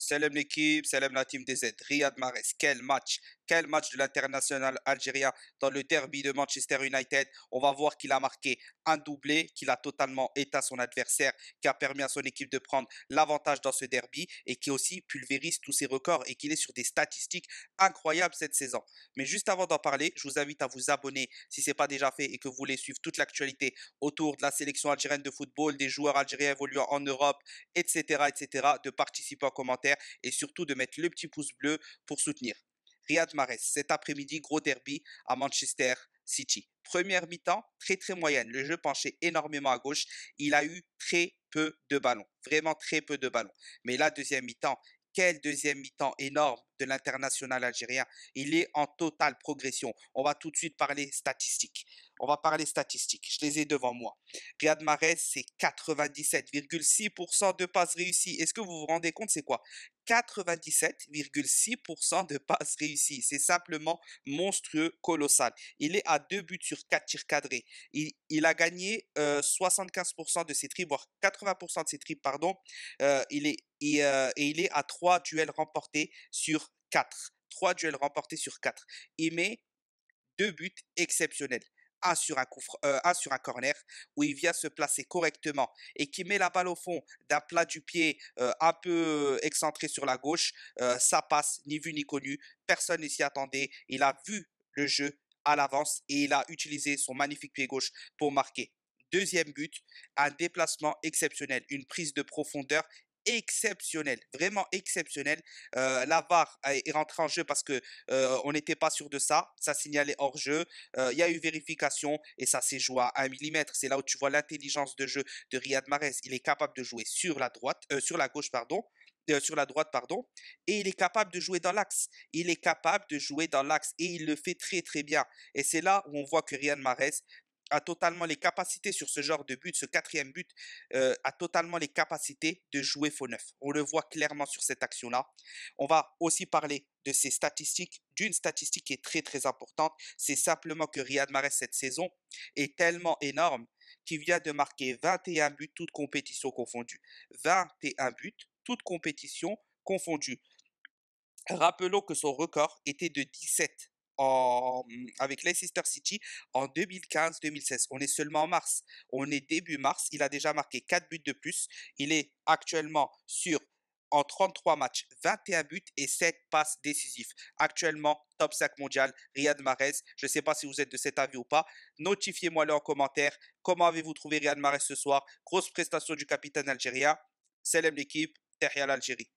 Salam l'équipe, salam la team DZ. Riyad Mahrez, quel match de l'international algérien dans le derby de Manchester United. On va voir qu'il a marqué un doublé, qu'il a totalement éteint son adversaire, qui a permis à son équipe de prendre l'avantage dans ce derby et qui aussi pulvérise tous ses records et qu'il est sur des statistiques incroyables cette saison. Mais juste avant d'en parler, je vous invite à vous abonner si ce n'est pas déjà fait et que vous voulez suivre toute l'actualité autour de la sélection algérienne de football, des joueurs algériens évoluant en Europe, etc., etc., de participer en commentaire et surtout de mettre le petit pouce bleu pour soutenir. Riyad Mahrez, cet après-midi, gros derby à Manchester City. Première mi-temps, très très moyenne. Le jeu penchait énormément à gauche. Il a eu très peu de ballons. Vraiment très peu de ballons. Mais la deuxième mi-temps, quel deuxième mi-temps énorme de l'international algérien. Il est en totale progression. On va tout de suite parler statistiques. On va parler statistiques. Je les ai devant moi. Riyad Mahrez, c'est 97,6% de passes réussies. Est-ce que vous vous rendez compte, c'est quoi? 97,6% de passes réussies. C'est simplement monstrueux, colossal. Il est à 2 buts sur 4 tirs cadrés. Il a gagné 75% de ses triples, voire 80% de ses triples, pardon. Et il est à 3 duels remportés sur 4. 3 duels remportés sur 4. Il met 2 buts exceptionnels. Un sur un corner où il vient se placer correctement et qui met la balle au fond d'un plat du pied un peu excentré sur la gauche. Ça passe, ni vu ni connu. Personne ne s'y attendait. Il a vu le jeu à l'avance et il a utilisé son magnifique pied gauche pour marquer. Deuxième but, un déplacement exceptionnel, une prise de profondeur exceptionnelle, vraiment exceptionnelle. La VAR est rentrée en jeu parce que on n'était pas sûr de ça. Ça signalait hors jeu. Il y a eu vérification et ça s'est joué à 1 millimètre. C'est là où tu vois l'intelligence de jeu de Riyad Mahrez. Il est capable de jouer sur la droite, sur la gauche, pardon. Sur la droite, pardon, et il est capable de jouer dans l'axe. Il est capable de jouer dans l'axe et il le fait très très bien. Et c'est là où on voit que Riyad Mahrez a totalement les capacités sur ce genre de but, ce quatrième but, a totalement les capacités de jouer faux neuf. On le voit clairement sur cette action-là. On va aussi parler de ses statistiques, d'une statistique qui est très très importante. C'est simplement que Riyad Mahrez cette saison est tellement énorme qu'il vient de marquer 21 buts, toutes compétitions confondues. 21 buts, toutes compétitions confondues. Rappelons que son record était de 17 avec Leicester City en 2015-2016. On est seulement en mars. On est début mars. Il a déjà marqué 4 buts de plus. Il est actuellement en 33 matchs, 21 buts et 7 passes décisives. Actuellement, top 5 mondial, Riyad Mahrez. Je ne sais pas si vous êtes de cet avis ou pas. Notifiez-moi-le en commentaire. Comment avez-vous trouvé Riyad Mahrez ce soir? Grosse prestation du capitaine algérien. Salam l'équipe, derrière l'Algérie.